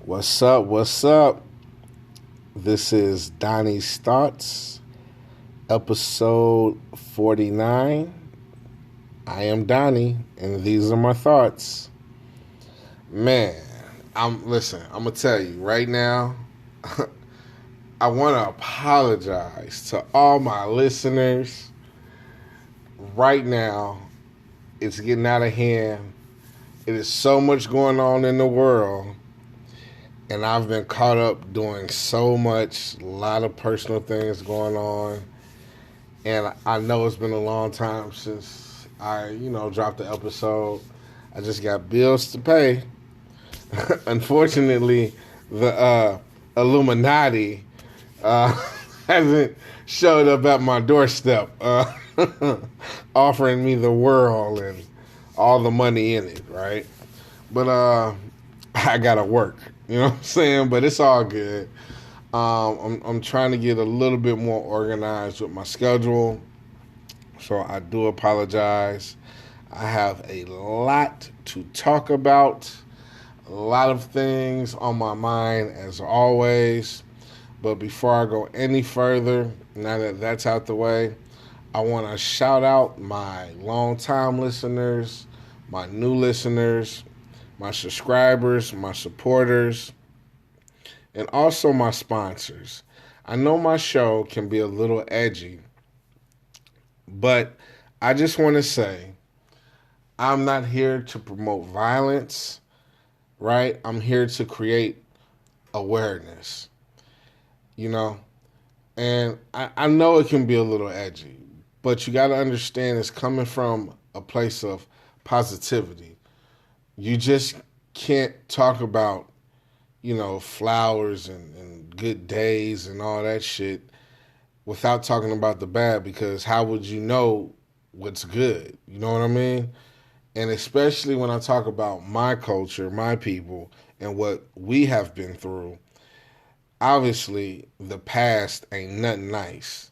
What's up? What's up? This is Donnie's Thoughts, episode 49. I am Donnie, and these are my thoughts. Man, I'm gonna tell you right now, I wanna apologize to all my listeners. Right now, it's getting out of hand. It is so much going on in the world. And I've been caught up doing so much, a lot of personal things going on. And I know it's been a long time since I, dropped the episode. I just got bills to pay. Unfortunately, the Illuminati hasn't showed up at my doorstep offering me the world and all the money in it, right? But I gotta work. You know what I'm saying? But it's all good. I'm trying to get a little bit more organized with my schedule. So I do apologize. I have a lot to talk about. A lot of things on my mind as always. But before I go any further, now that that's out the way, I want to shout out my longtime listeners, my new listeners, my subscribers, my supporters, and also my sponsors. I know my show can be a little edgy, but I just want to say I'm not here to promote violence, right? I'm here to create awareness, you know? And I know it can be a little edgy, but you got to understand it's coming from a place of positivity. You just can't talk about, flowers and good days and all that shit without talking about the bad, because how would you know what's good? You know what I mean? And especially when I talk about my culture, my people, and what we have been through, obviously the past ain't nothing nice.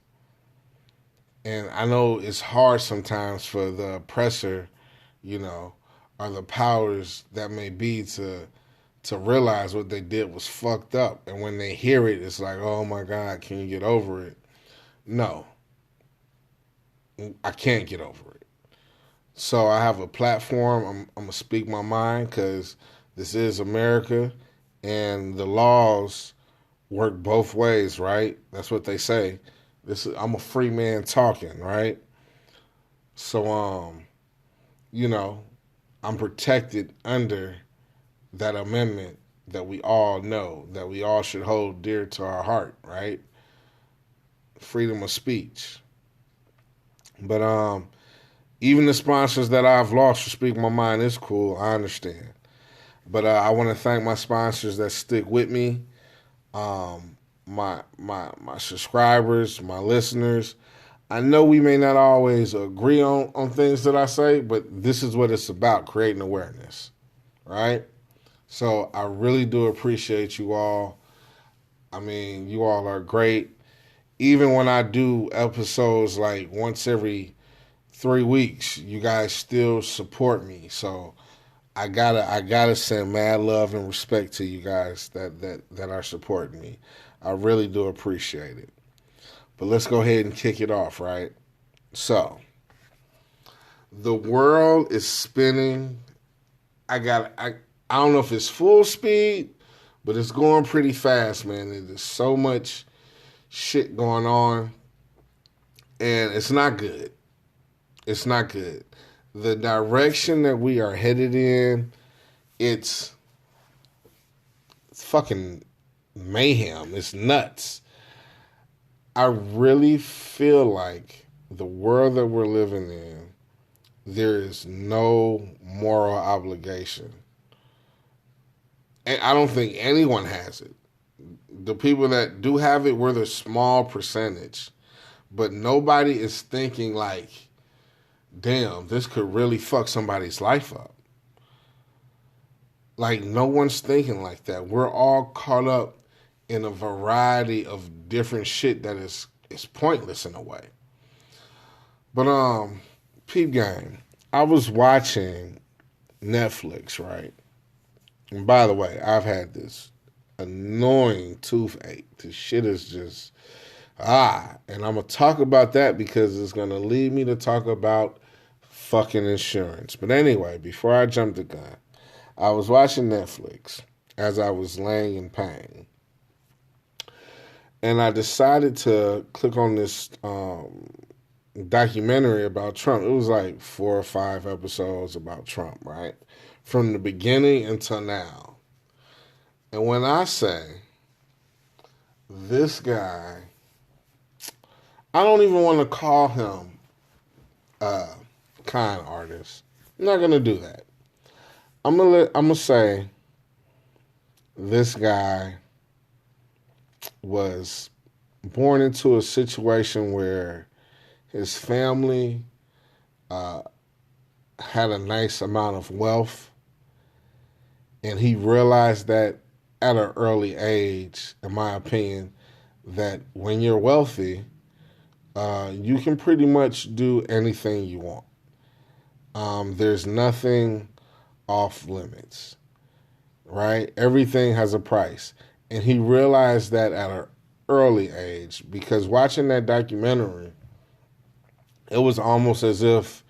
And I know it's hard sometimes for the oppressor, or the powers that may be to realize what they did was fucked up. And when they hear it, it's like, oh my God, can you get over it? No, I can't get over it. So I have a platform. I'm going to speak my mind because this is America and the laws work both ways, right? That's what they say. I'm a free man talking, right? So, you know, I'm protected under that amendment that we all know, that we all should hold dear to our heart, right? Freedom of speech. But even the sponsors that I've lost for Speak My Mind is cool. I understand. But I want to thank my sponsors that stick with me, my subscribers, my listeners. I know we may not always agree on things that I say, but this is what it's about, creating awareness, right? So I really do appreciate you all. I mean, you all are great. Even when I do episodes like once every 3 weeks, you guys still support me. So I gotta send mad love and respect to you guys that are supporting me. I really do appreciate it. But let's go ahead and kick it off, right? So the world is spinning. I don't know if it's full speed, but it's going pretty fast, man. There's so much shit going on, and it's not good. It's not good. The direction that we are headed in, it's fucking mayhem. It's nuts. I really feel like the world that we're living in, there is no moral obligation. And I don't think anyone has it. The people that do have it, we're the small percentage. But nobody is thinking like, damn, this could really fuck somebody's life up. Like, no one's thinking like that. We're all caught up in a variety of different shit that is pointless in a way. But peep game, I was watching Netflix, right? And by the way, I've had this annoying toothache. This shit is just and I'm gonna talk about that because it's gonna lead me to talk about fucking insurance. But anyway, before I jump the gun, I was watching Netflix as I was laying in pain, and I decided to click on this documentary about Trump. It was like 4 or 5 episodes about Trump, right? From the beginning until now. And when I say this guy, I don't even want to call him a con artist. I'm not gonna do that. I'm gonna say this guy was born into a situation where his family had a nice amount of wealth, and he realized that at an early age, in my opinion, that when you're wealthy, you can pretty much do anything you want. There's nothing off limits, right? Everything has a price. And he realized that at an early age, because watching that documentary, it was almost as if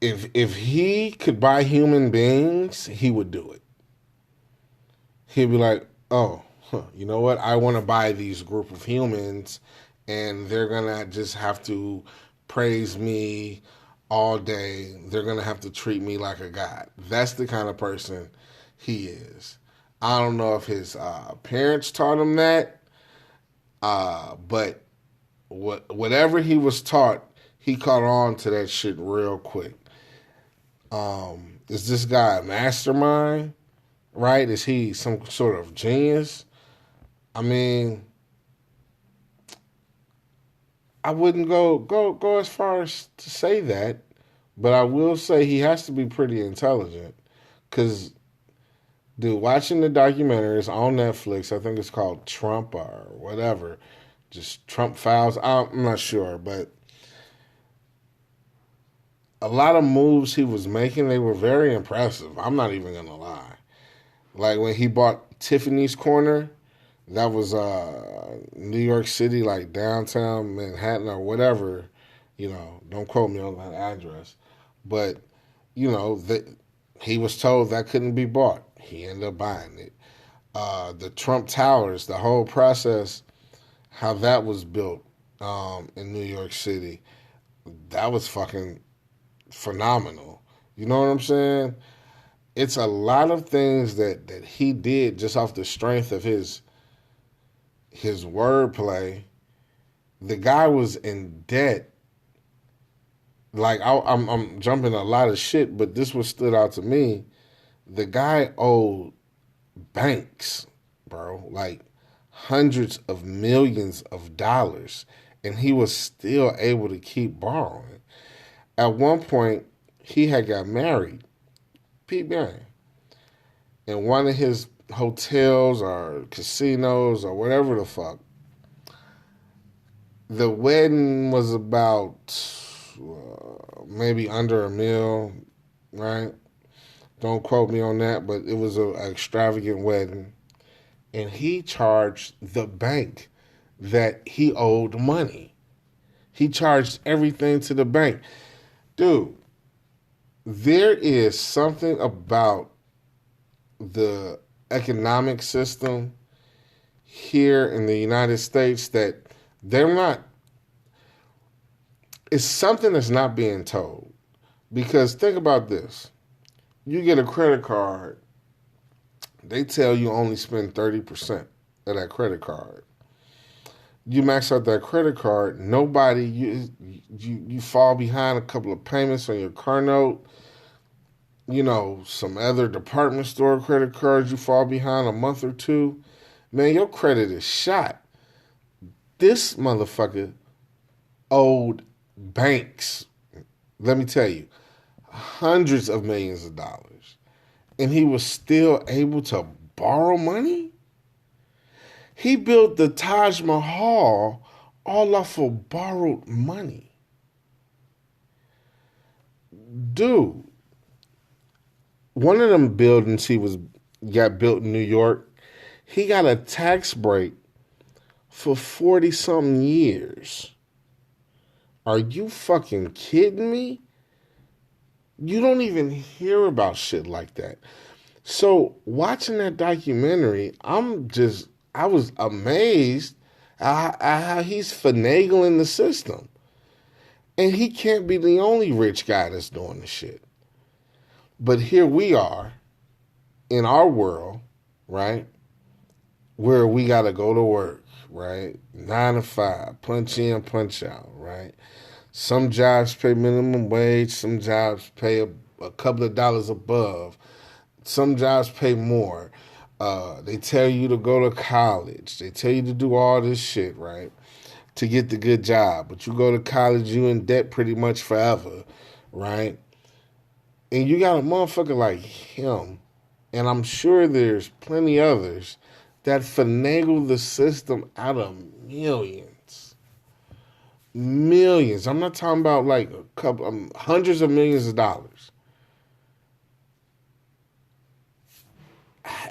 he could buy human beings, he would do it. He'd be like, oh, you know what? I want to buy these group of humans, and they're going to just have to praise me all day. They're going to have to treat me like a god. That's the kind of person he is. I don't know if his parents taught him that, but whatever he was taught, he caught on to that shit real quick. Is this guy a mastermind? Right? Is he some sort of genius? I mean, I wouldn't go as far as to say that, but I will say he has to be pretty intelligent. Because, dude, watching the documentary is on Netflix. I think it's called Trump or whatever. Just Trump Files. I'm not sure, but a lot of moves he was making, they were very impressive. I'm not even going to lie. Like when he bought Tiffany's Corner, that was New York City, like downtown Manhattan or whatever. Don't quote me on that address. But, he was told that couldn't be bought. He ended up buying it. The Trump Towers, the whole process, how that was built in New York City, that was fucking phenomenal. You know what I'm saying? It's a lot of things that he did just off the strength of his wordplay. The guy was in debt. Like I'm jumping a lot of shit, but this what stood out to me. The guy owed banks, bro, like hundreds of millions of dollars, and he was still able to keep borrowing. At one point, he had got married. Pete Gang. In one of his hotels or casinos or whatever the fuck. The wedding was about maybe under $1 million, right? Don't quote me on that, but it was an extravagant wedding. And he charged the bank that he owed money. He charged everything to the bank. Dude, there is something about the economic system here in the United States that they're not, it's something that's not being told. Because think about this. You get a credit card, they tell you only spend 30% of that credit card. You max out that credit card, you fall behind a couple of payments on your car note. Some other department store credit cards, you fall behind a month or two. Man, your credit is shot. This motherfucker owed banks, let me tell you, hundreds of millions of dollars. And he was still able to borrow money? He built the Taj Mahal all off of borrowed money. Dude. One of them buildings he was got built in New York. He got a tax break for 40 something years. Are you fucking kidding me? You don't even hear about shit like that. So watching that documentary, I was amazed at how he's finagling the system. And he can't be the only rich guy that's doing the shit. But here we are in our world, right? Where we got to go to work, right? 9 to 5, punch in, punch out, right? Some jobs pay minimum wage, some jobs pay a couple of dollars above, some jobs pay more. They tell you to go to college, they tell you to do all this shit, right? To get the good job. But you go to college, you in debt pretty much forever, right? And you got a motherfucker like him, and I'm sure there's plenty others that finagle the system out of millions. Millions. I'm not talking about like a couple, hundreds of millions of dollars.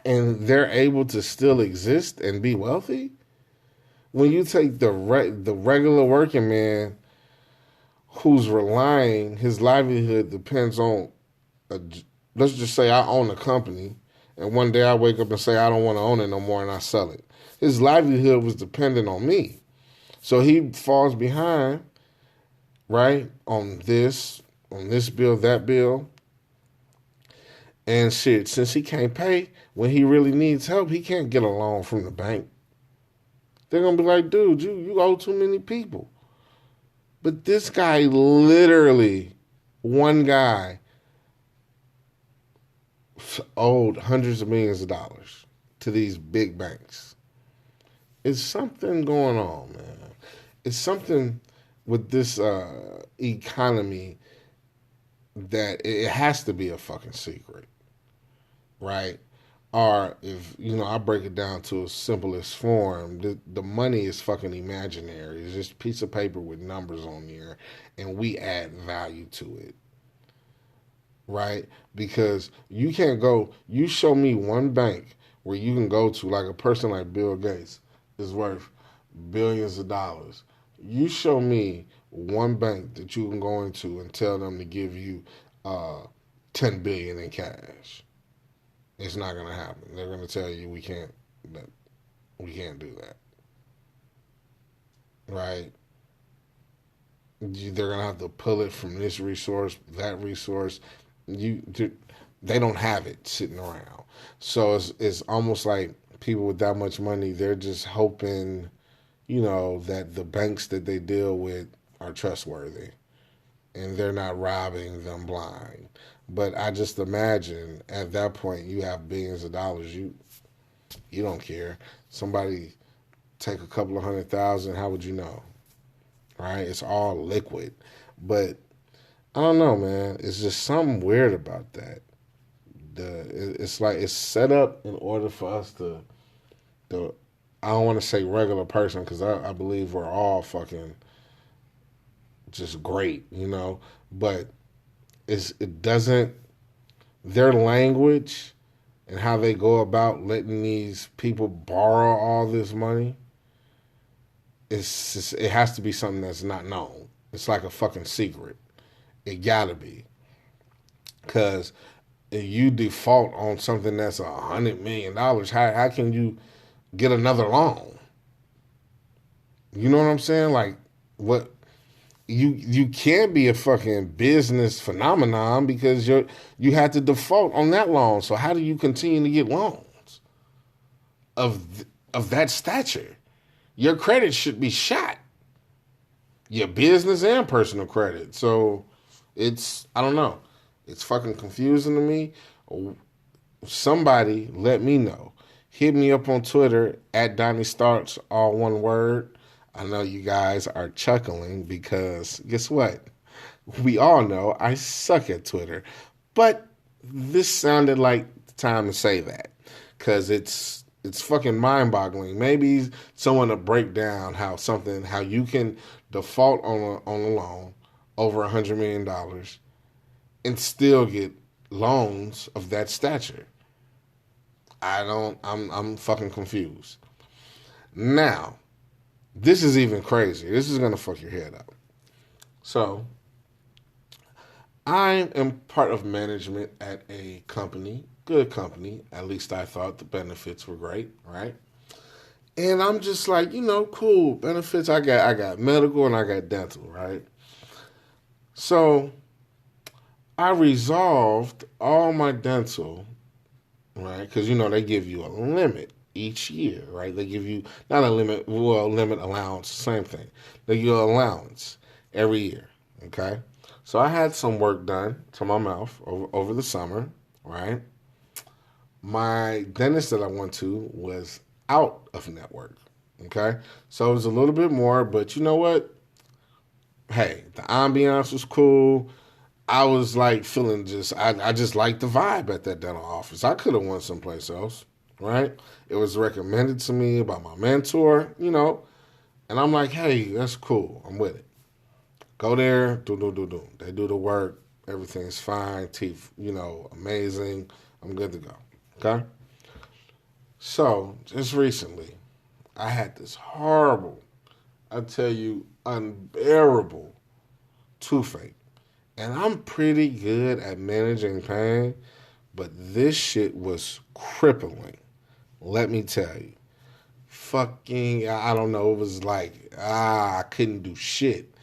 And they're able to still exist and be wealthy? When you take the regular working man who's relying, his livelihood depends on, a, let's just say I own a company, and one day I wake up and say I don't want to own it no more and I sell it. His livelihood was dependent on me. So he falls behind, right, on this bill, that bill. And shit, since he can't pay, when he really needs help, he can't get a loan from the bank. They're going to be like, dude, you owe too many people. But this guy literally, one guy, owed hundreds of millions of dollars to these big banks. It's something going on, man. It's something with this economy that it has to be a fucking secret, right? Or if, I break it down to its simplest form, the money is fucking imaginary. It's just a piece of paper with numbers on there, and we add value to it, right? Because you can't go, you show me one bank where you can go to, like a person like Bill Gates is worth billions of dollars. You show me one bank that you can go into and tell them to give you $10 billion in cash. It's not going to happen. They're going to tell you we can't do that, right? They're going to have to pull it from this resource, that resource. They don't have it sitting around. So it's almost like people with that much money, they're just hoping, that the banks that they deal with are trustworthy and they're not robbing them blind. But I just imagine at that point you have billions of dollars. You don't care. Somebody take a couple of 100,000. How would you know? Right? It's all liquid. But I don't know, man. It's just something weird about that. It's like it's set up in order for us to I don't want to say regular person because I believe we're all fucking just great, but it doesn't, their language and how they go about letting these people borrow all this money, it has to be something that's not known. It's like a fucking secret. It gotta be. Because if you default on something that's $100 million, how can you get another loan? You know what I'm saying? Like, what you can't be a fucking business phenomenon because you had to default on that loan. So how do you continue to get loans of that stature? Your credit should be shot. Your business and personal credit. So I don't know. It's fucking confusing to me. Somebody let me know. Hit me up on Twitter at Donnie Starts, all one word. I know you guys are chuckling because guess what? We all know I suck at Twitter. But this sounded like the time to say that because it's fucking mind-boggling. Maybe someone to break down how you can default on a loan over $100 million and still get loans of that stature. I'm fucking confused. Now, this is even crazier. This is gonna fuck your head up. So, I am part of management at a company, good company. At least I thought the benefits were great, right? And I'm just like, cool benefits. I got medical and I got dental, right? So I resolved all my dental, right? Because they give you a limit each year, right? They give you not a limit, well, limit allowance, same thing. They give you an allowance every year, okay? So I had some work done to my mouth over the summer, right? My dentist that I went to was out of network, okay? So it was a little bit more, but you know what? Hey, the ambiance was cool. I was like feeling I just liked the vibe at that dental office. I could have went someplace else, right? It was recommended to me by my mentor, and I'm like, hey, that's cool. I'm with it. Go there, do. They do the work. Everything's fine. Teeth, amazing. I'm good to go. Okay? So, just recently, I had this horrible, I tell you, unbearable toothache. And I'm pretty good at managing pain, but this shit was crippling. Let me tell you. Fucking, I don't know, it was like, I couldn't do shit.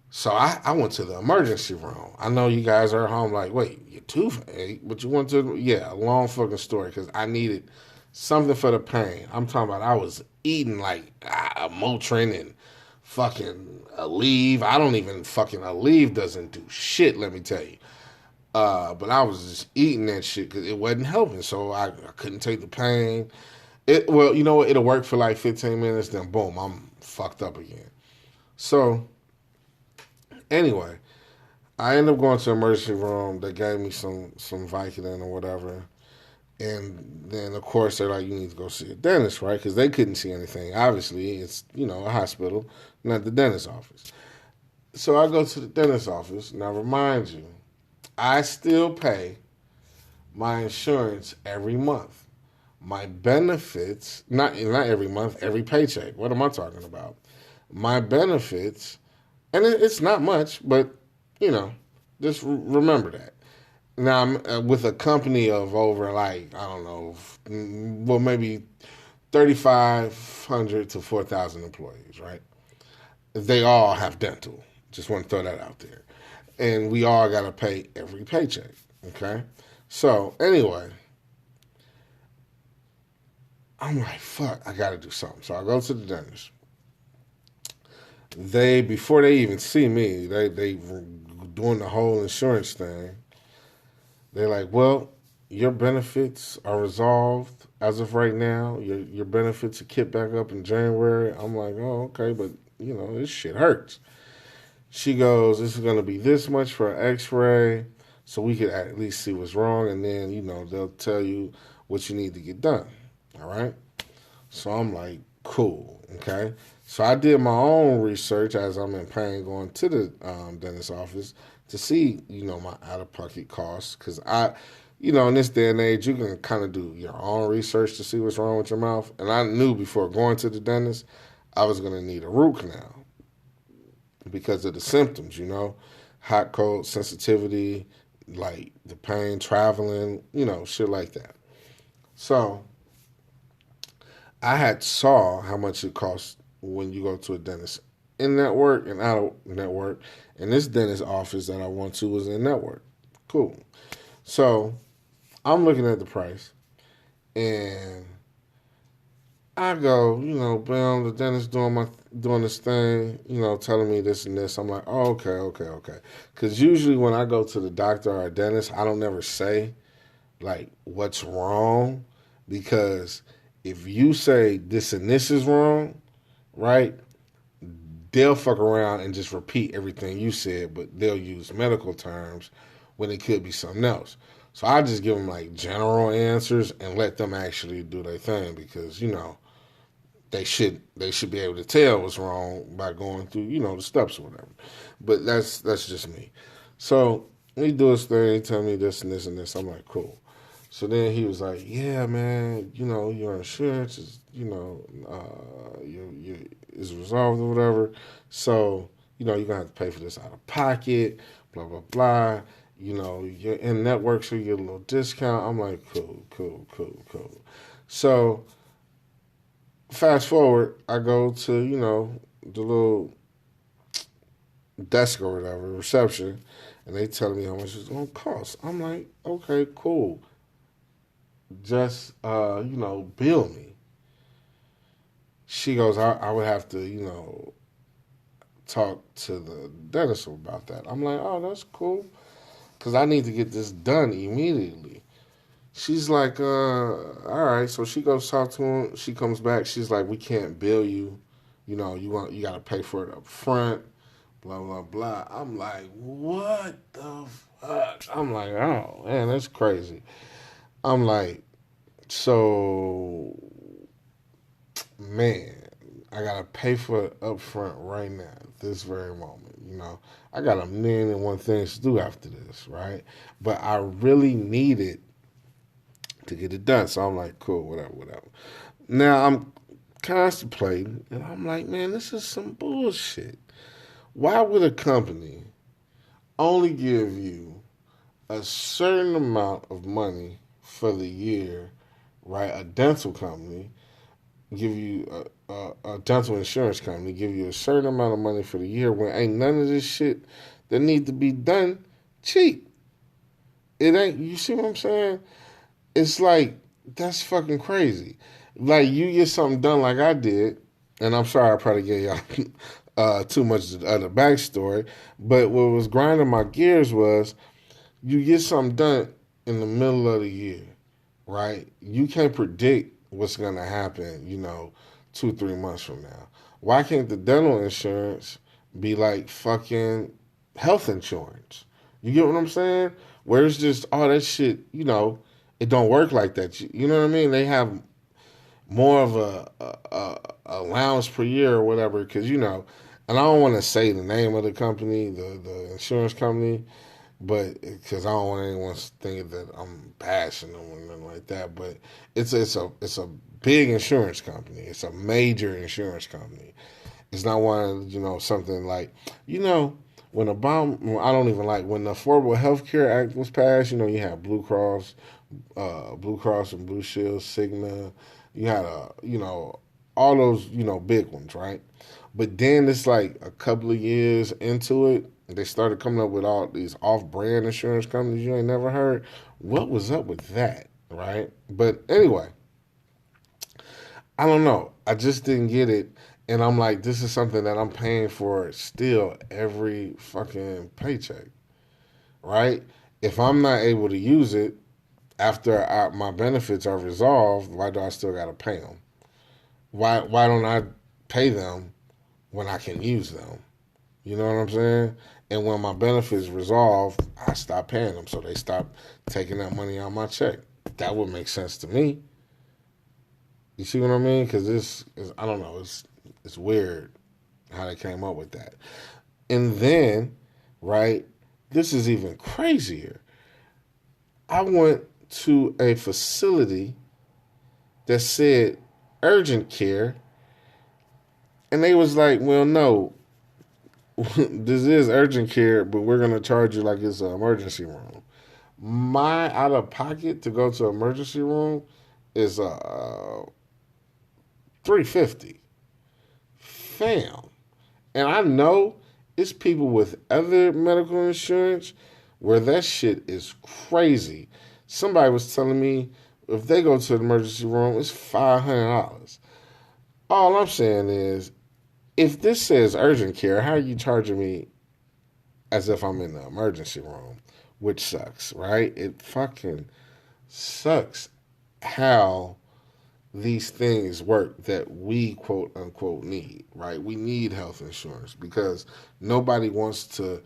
So I went to the emergency room. I know you guys are at home like, wait, your toothache? But you went to, yeah, a long fucking story because I needed something for the pain. I'm talking about I was eating like a Motrin and fucking Aleve. I don't even fucking Aleve doesn't do shit, let me tell you. But I was just eating that shit because it wasn't helping. So I couldn't take the pain. Well, you know what? It'll work for like 15 minutes, then boom, I'm fucked up again. So anyway, I ended up going to the emergency room. They gave me some Vicodin or whatever. And then, of course, they're like, you need to go see a dentist, right? Because they couldn't see anything. Obviously, it's, a hospital, not the dentist's office. So I go to the dentist's office. Now, remind you, I still pay my insurance every month. My benefits, not every month, every paycheck. What am I talking about? My benefits, and it's not much, but, just remember that. Now, I'm with a company of over like, I don't know, well, maybe 3,500 to 4,000 employees, right? They all have dental. Just want to throw that out there. And we all got to pay every paycheck, okay? So, anyway, I'm like, fuck, I got to do something. So I go to the dentist. Before they even see me, they were doing the whole insurance thing. They're like, well, your benefits are resolved as of right now. Your benefits are kicked back up in January. I'm like, oh, okay, but, this shit hurts. She goes, this is going to be this much for an x-ray so we could at least see what's wrong, and then, they'll tell you what you need to get done, all right? So I'm like, cool, okay? So I did my own research as I'm in pain going to the dentist's office to see, my out-of-pocket costs. Because in this day and age, you can kind of do your own research to see what's wrong with your mouth. And I knew before going to the dentist, I was going to need a root canal because of the symptoms, hot, cold, sensitivity, like the pain, traveling, shit like that. So I had saw how much it costs when you go to a dentist in network and out of network. And this dentist office that I went to was in network. Cool. So I'm looking at the price and I go, bam, the dentist doing this thing, telling me this and this. I'm like, oh, okay. Because usually when I go to the doctor or a dentist, I don't never say like what's wrong, because if you say this and this is wrong, right, they'll fuck around and just repeat everything you said, but they'll use medical terms when it could be something else. So I just give them like general answers and let them actually do their thing, because they should be able to tell what's wrong by going through the steps or whatever. But that's just me. So he do his thing. He tell me this and this and this. I'm like, cool. So then he was like, "Yeah, man, your insurance is, you is resolved or whatever. So, you're gonna have to pay for this out of pocket, blah blah blah. You're in network, so you get a little discount." I'm like, "Cool, cool, cool, cool." So fast forward, I go to the little desk or whatever, reception, and they tell me how much it's gonna cost. I'm like, "Okay, cool. Just bill me." She goes, I would have to, talk to the dentist about that. I'm like, "Oh, that's cool, because I need to get this done immediately." She's like, all right. So she goes talk to him. She comes back. She's like, "We can't bill you. You got to pay for it up front. Blah blah blah." I'm like, "What the fuck?" I'm like, "Oh man, that's crazy." I'm like, "So man, I gotta pay for it up front right now, this very moment. I got a million and one things to do after this, right? But I really need it to get it done." So I'm like, "Cool, whatever, whatever." Now I'm contemplating, and I'm like, "Man, this is some bullshit. Why would a company only give you a certain amount of money for the year, right? A dental company give you a dental insurance company give you a certain amount of money for the year when ain't none of this shit that need to be done cheap. It ain't. You see what I'm saying? It's like, that's fucking crazy. Like, you get something done like I did, and I'm sorry I probably gave y'all too much of the backstory, but what was grinding my gears was, you get something done in the middle of the year, right? You can't predict what's gonna happen, 2, 3 months from now. Why can't the dental insurance be like fucking health insurance? You get what I'm saying? Where it's just all that shit, it don't work like that. You know what I mean? They have more of a allowance per year or whatever, because and I don't want to say the name of the company, the insurance company, but because I don't want anyone thinking that I'm bashing them or nothing like that. But it's a big insurance company. It's a major insurance company. It's not one, something like, when Obama, I don't even like, when the Affordable Health Care Act was passed, you had Blue Cross and Blue Shield, Cigna. You had all those, big ones, right? But then it's like a couple of years into it, they started coming up with all these off-brand insurance companies you ain't never heard. What was up with that, right? But anyway, I don't know. I just didn't get it. And I'm like, this is something that I'm paying for still every fucking paycheck, right? If I'm not able to use it after my benefits are resolved, why do I still got to pay them? Why don't I pay them when I can use them? You know what I'm saying? And when my benefits resolve, I stop paying them, so they stop taking that money out of my check. That would make sense to me. You see what I mean? Because I don't know, it's weird how they came up with that. And then, right, this is even crazier. I went to a facility that said urgent care, and they was like, "Well, no, this is urgent care, but we're gonna charge you like it's an emergency room." My out of pocket to go to an emergency room is $350, fam. And I know it's people with other medical insurance where that shit is crazy. Somebody was telling me if they go to the emergency room, it's $500. All I'm saying is, if this says urgent care, how are you charging me as if I'm in the emergency room? Which sucks, right? It fucking sucks how these things work that we quote unquote need, right? We need health insurance because nobody wants to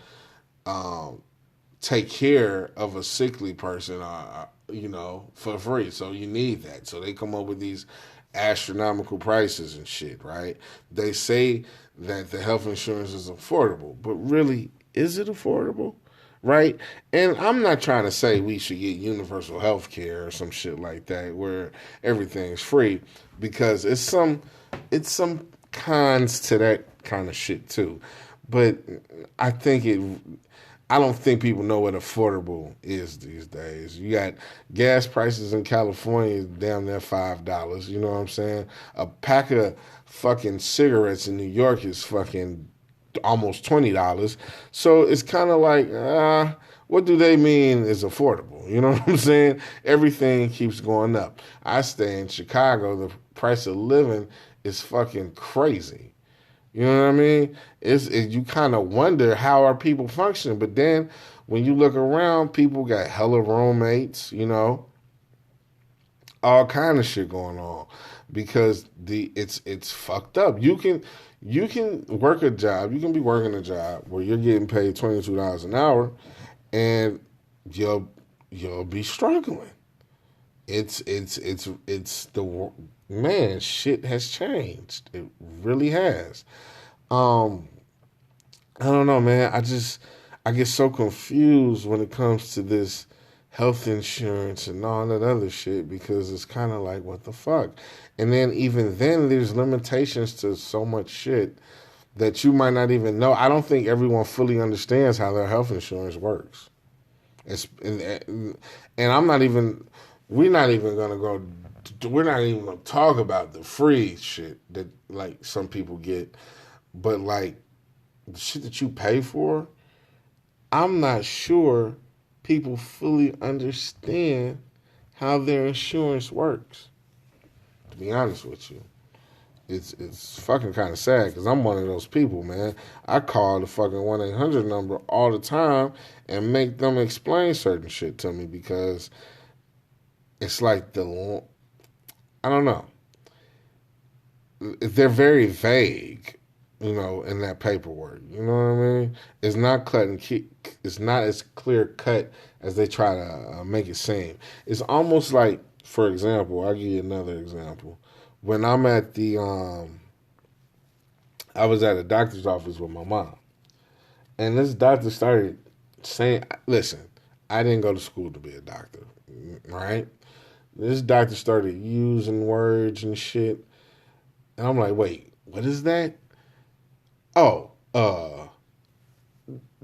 um, take care of a sickly person, for free. So you need that. So they come up with these astronomical prices and shit, right? They say that the health insurance is affordable, but really, is it affordable? right? And I'm not trying to say we should get universal health care or some shit like that where everything's free, because it's some cons to that kind of shit too. But I think it I don't think people know what affordable is these days. You got gas prices in California is damn near $5. You know what I'm saying? A pack of fucking cigarettes in New York is fucking almost $20. So it's kind of like, what do they mean is affordable? You know what I'm saying? Everything keeps going up. I stay in Chicago. The price of living is fucking crazy. You know what I mean? You kind of wonder how are people functioning, but then when you look around, people got hella roommates. All kind of shit going on because it's fucked up. You can work a job. You can be working a job where you're getting paid $22 an hour, and you'll be struggling. It's the man. Shit has changed. It really has. Um, I don't know, man. I get so confused when it comes to this health insurance and all that other shit because it's kind of like what the fuck. And then even then, there's limitations to so much shit that you might not even know. I don't think everyone fully understands how their health insurance works. And I'm not even. We're not even gonna go. We're not even gonna talk about the free shit that like some people get, but like the shit that you pay for. I'm not sure people fully understand how their insurance works. To be honest with you, it's fucking kind of sad because I'm one of those people, man. I call the fucking 1-800 number all the time and make them explain certain shit to me because it's like I don't know. They're very vague, in that paperwork. You know what I mean? It's not cut and it's not as clear cut as they try to make it seem. It's almost like, for example, I'll give you another example. When I was at a doctor's office with my mom, and this doctor started saying, "Listen, I didn't go to school to be a doctor, right?" This doctor started using words and shit, and I'm like, "Wait, what is that?" Oh,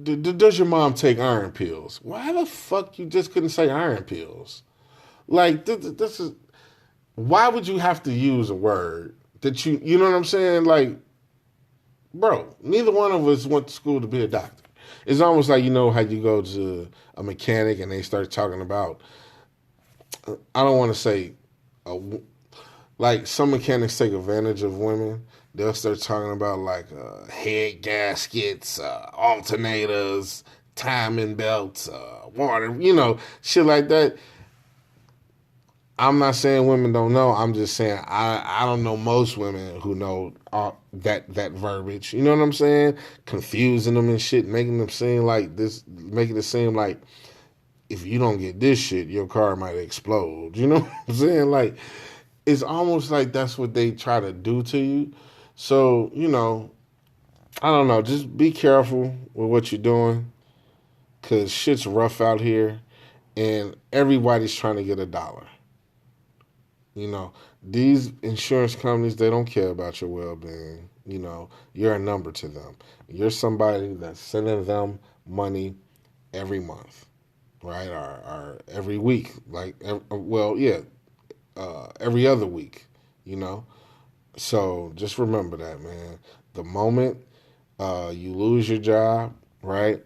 does your mom take iron pills? Why the fuck you just couldn't say iron pills? Like, this is, why would you have to use a word that you know what I'm saying? Like, bro, neither one of us went to school to be a doctor. It's almost like, how you go to a mechanic and they start talking about, I don't want to say, like some mechanics take advantage of women. They'll start talking about like head gaskets, alternators, timing belts, water, shit like that. I'm not saying women don't know. I'm just saying I don't know most women who know that verbiage. You know what I'm saying? Confusing them and shit, making them seem like this, making it seem like if you don't get this shit, your car might explode. You know what I'm saying? Like, it's almost like that's what they try to do to you. So, I don't know. Just be careful with what you're doing because shit's rough out here and everybody's trying to get a dollar. These insurance companies, they don't care about your well being. You're a number to them. You're somebody that's sending them money every month, right? Or every week. Like, well, yeah, every other week, you know? So just remember that, man. The moment you lose your job, right,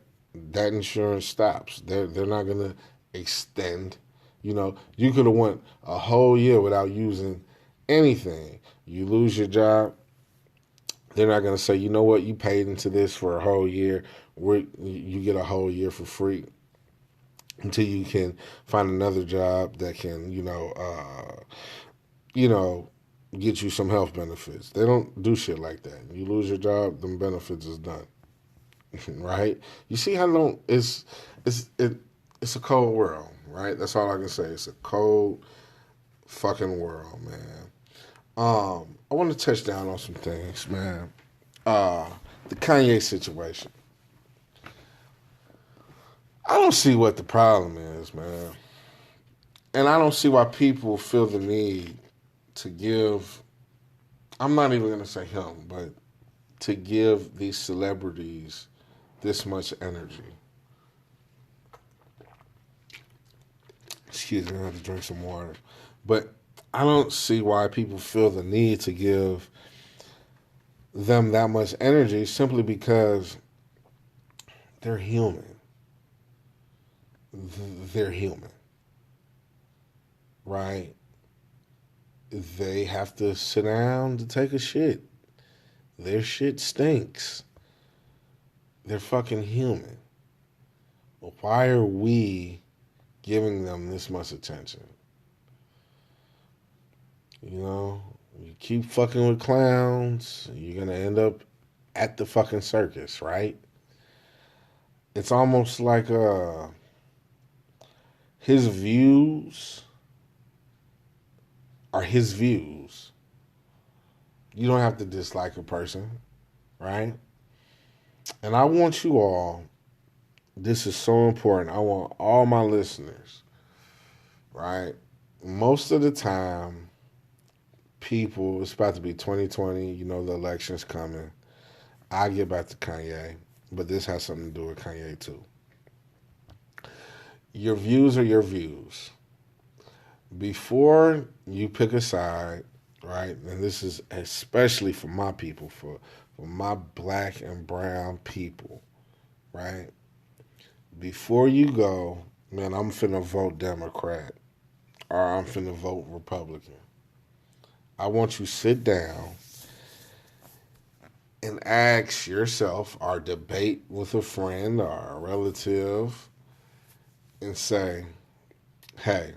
that insurance stops. They're not gonna extend. You could have went a whole year without using anything. You lose your job, they're not gonna say, you know what, you paid into this for a whole year. You get a whole year for free until you can find another job that can, you know, get you some health benefits. They don't do shit like that. You lose your job, them benefits is done. Right? You see how long it's a cold world, right? That's all I can say. It's a cold fucking world, man. I want to touch down on some things, man. The Kanye situation. I don't see what the problem is, man. And I don't see why people feel the need to give, I'm not even going to say him, but to give these celebrities this much energy. Excuse me, I have to drink some water. But I don't see why people feel the need to give them that much energy simply because they're human. They're human, right? They have to sit down to take a shit. Their shit stinks. They're fucking human. Why are we giving them this much attention? You know, you keep fucking with clowns, you're gonna end up at the fucking circus, right? It's almost like his views are his views. You don't have to dislike a person, right? And I want you all, this is so important. I want all my listeners, right? Most of the time, people, it's about to be 2020, you know, the election's coming. I get back to Kanye, but this has something to do with Kanye too. Your views are your views. Before you pick a side, right? And this is especially for my people, for my black and brown people, right? Before you go, man, I'm finna vote Democrat or I'm finna vote Republican. I want you to sit down and ask yourself or debate with a friend or a relative and say, hey,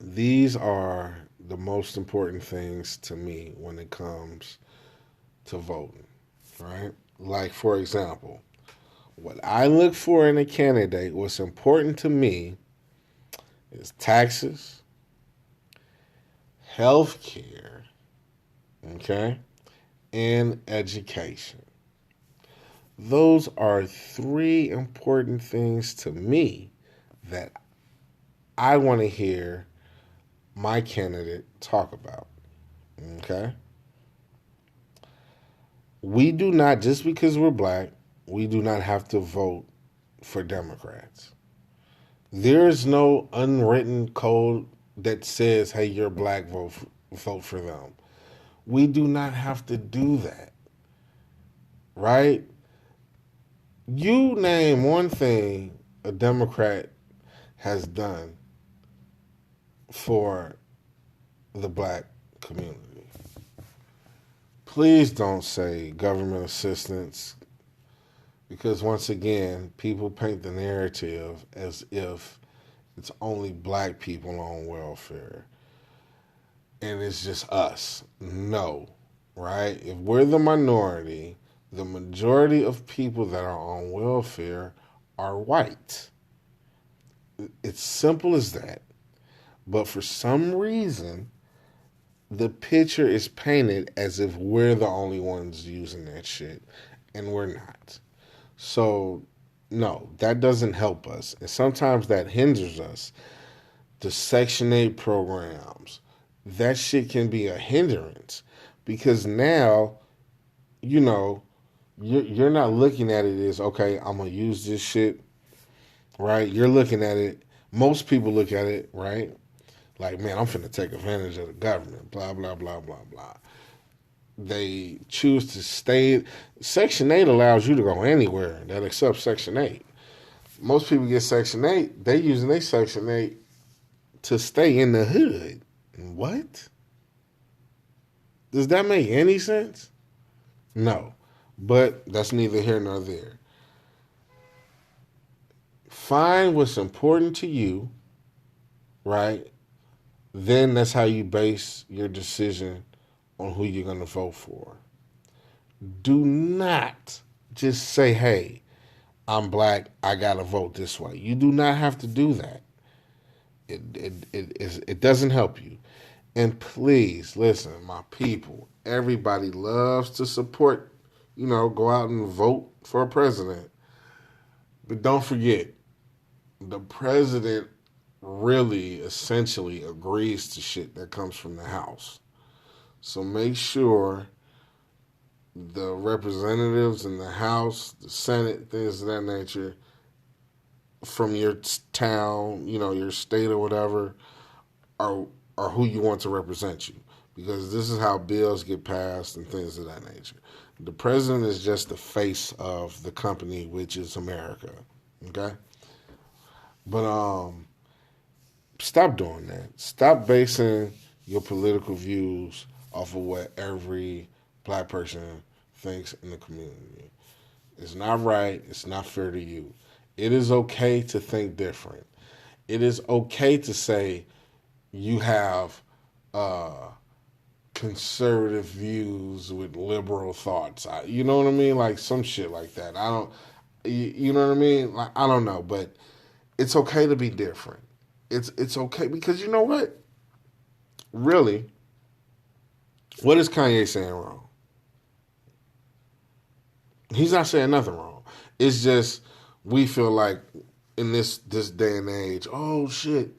these are the most important things to me when it comes to voting, right? Like, for example, what I look for in a candidate, what's important to me is taxes, health care, okay, and education. Those are three important things to me that I want to hear my candidate talk about, okay? We do not, just because we're black, we do not have to vote for Democrats. There is no unwritten code that says, hey, you're black, vote for them. We do not have to do that, right? You name one thing a Democrat has done for the black community. Please don't say government assistance, because once again, people paint the narrative as if it's only black people on welfare and it's just us. No, right? If we're the minority, the majority of people that are on welfare are white. It's simple as that. But for some reason, the picture is painted as if we're the only ones using that shit, and we're not. So, no, that doesn't help us. And sometimes that hinders us. The Section 8 programs, that shit can be a hindrance because now, you know, you're not looking at it as, okay, I'm going to use this shit, right? You're looking at it, most people look at it, right? Like, man, I'm finna take advantage of the government, blah, blah, blah, blah, blah. They choose to stay. Section 8 allows you to go anywhere that accepts Section 8. Most people get Section 8, they using their Section 8 to stay in the hood. What? Does that make any sense? No. But that's neither here nor there. Find what's important to you, right? Then that's how you base your decision on who you're going to vote for. Do not just say, hey, I'm black, I got to vote this way. You do not have to do that. It doesn't help you. And please, listen, my people, everybody loves to support, go out and vote for a president. But don't forget, the president really essentially agrees to shit that comes from the House. So make sure the representatives in the House, the Senate, things of that nature, from your town, your state or whatever, are who you want to represent you. Because this is how bills get passed and things of that nature. The president is just the face of the company, which is America. Okay? But stop doing that. Stop basing your political views off of what every black person thinks in the community. It's not right. It's not fair to you. It is okay to think different. It is okay to say you have conservative views with liberal thoughts. You know what I mean? Like some shit like that. I don't. You know what I mean? Like I don't know, but it's okay to be different. It's okay because you know what? Really, what is Kanye saying wrong? He's not saying nothing wrong. It's just we feel like in this day and age, oh shit,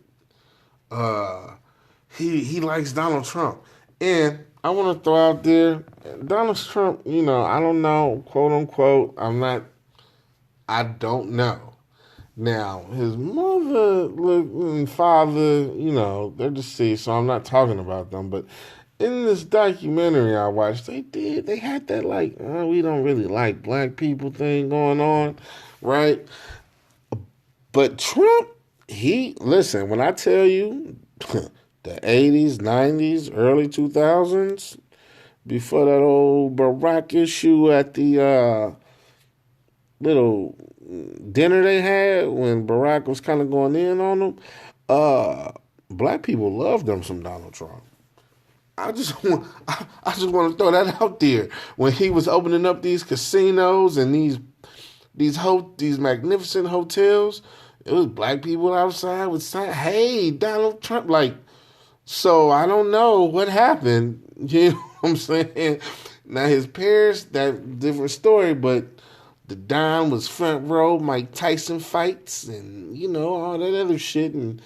he likes Donald Trump. And I want to throw out there, Donald Trump, I don't know, quote unquote, I don't know. Now, his mother and father, they're deceased, so I'm not talking about them. But in this documentary I watched, they had that we don't really like black people thing going on, right? But Trump, listen, when I tell you, the 80s, 90s, early 2000s, before that old Barack issue at the little dinner they had when Barack was kind of going in on them, black people loved them some Donald Trump. I just want to throw that out there. When he was opening up these casinos and these magnificent hotels, it was black people outside with sign, "Hey, Donald Trump." So I don't know what happened. You know what I'm saying? Now his parents, that different story, but the Don was front row, Mike Tyson fights, and all that other shit, and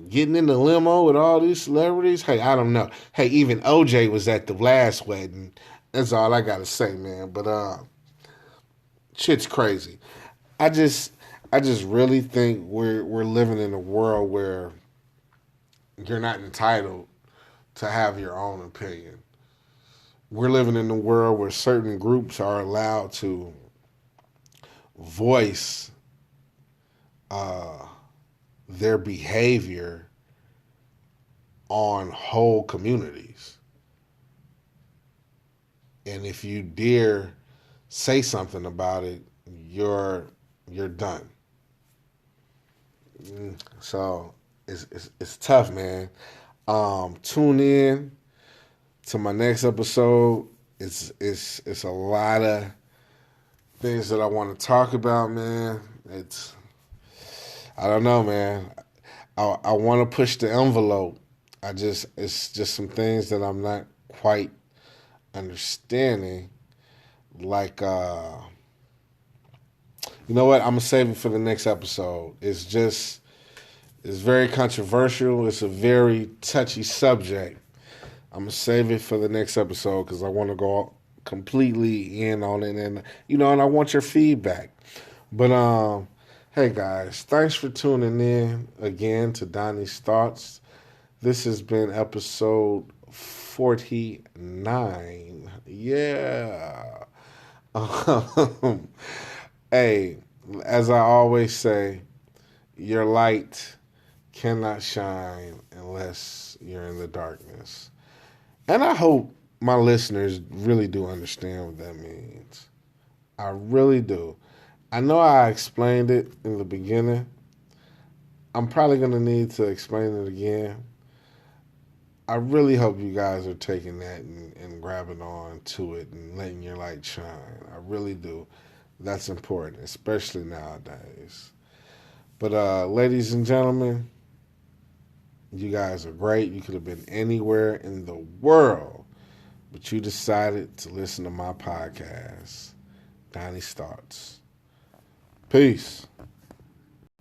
getting in the limo with all these celebrities. Hey, I don't know. Hey, even OJ was at the last wedding. That's all I gotta say, man. But shit's crazy. I just really think we're living in a world where you're not entitled to have your own opinion. We're living in a world where certain groups are allowed to voice their behavior on whole communities. And if you dare say something about it, you're done. So it's tough, man. Tune in to my next episode. It's a lot of things that I want to talk about, man. I don't know, man. I want to push the envelope. It's just some things that I'm not quite understanding. You know what? I'm gonna save it for the next episode. It's very controversial. It's a very touchy subject. I'm gonna save it for the next episode because I want to go completely in on it, and and I want your feedback. But hey guys, thanks for tuning in again to Donnie's Thoughts. This has been episode 49. Yeah. Hey, as I always say, your light cannot shine unless you're in the darkness. And I hope my listeners really do understand what that means. I really do. I know I explained it in the beginning. I'm probably going to need to explain it again. I really hope you guys are taking that and grabbing on to it and letting your light shine. I really do. That's important, especially nowadays. But ladies and gentlemen, you guys are great. You could have been anywhere in the world, but you decided to listen to my podcast, Donnie's Thoughts. Peace.